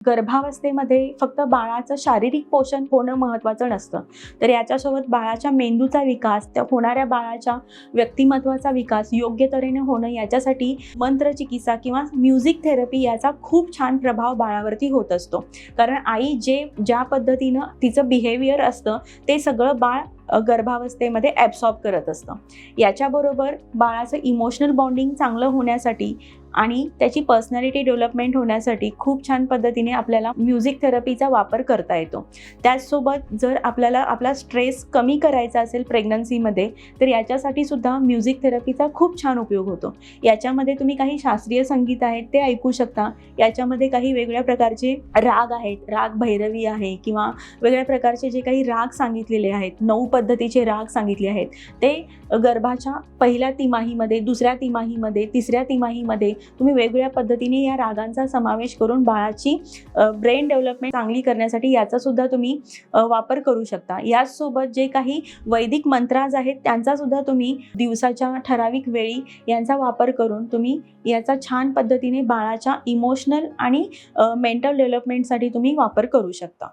गर्भावस्थेमध्ये फक्त बाळाचं शारीरिक पोषण होणं महत्त्वाचं नसतं, तर याच्यासोबत बाळाच्या मेंदूचा विकास, त्या होणाऱ्या बाळाच्या व्यक्तिमत्वाचा विकास योग्य तऱ्हेने होणं, याच्यासाठी मंत्रचिकित्सा किंवा म्युझिक थेरपी याचा खूप छान प्रभाव बाळावरती होत असतो. कारण आई ज्या पद्धतीनं तिचं बिहेवियर असतं ते सगळं बाळ गर्भावस्थेमध्ये ॲब्सॉर्ब करत असतं. याच्याबरोबर बाळाचं इमोशनल बॉन्डिंग चांगलं होण्यासाठी आणि त्याची पर्सनॅलिटी डेव्हलपमेंट होण्यासाठी खूप छान पद्धतीने आपल्याला म्युझिक थेरपीचा वापर करता येतो. त्याचसोबत जर आपल्याला आपला स्ट्रेस कमी करायचा असेल प्रेग्नन्सीमध्ये, तर याच्यासाठी सुद्धा म्युझिक थेरपीचा खूप छान उपयोग होतो. याच्यामध्ये तुम्ही काही शास्त्रीय संगीत आहेत ते ऐकू शकता. याच्यामध्ये काही वेगळ्या प्रकारचे राग आहेत, राग भैरवी आहे किंवा वेगळ्या प्रकारचे जे काही राग सांगितलेले आहेत, 9 पद्धतीचे राग सांगितले आहेत, ते गर्भाच्या पहिल्या तिमाहीमध्ये, दुसऱ्या तिमाहीमध्ये, तिसऱ्या तिमाहीमध्ये तुम्ही वेगवेगळ्या पद्धतीने या रागांचा समावेश करून बाळाची ब्रेन डेव्हलपमेंट चांगली करण्यासाठी याचा सुद्धा तुम्ही वापर करू शकता. याचसोबत जे काही वैदिक मंत्राज आहेत त्यांचा सुद्धा तुम्ही दिवसाच्या ठराविक वेळी यांचा वापर करून तुम्ही याचा छान पद्धतीने बाळाच्या इमोशनल आणि मेंटल डेव्हलपमेंटसाठी तुम्ही वापर करू शकता.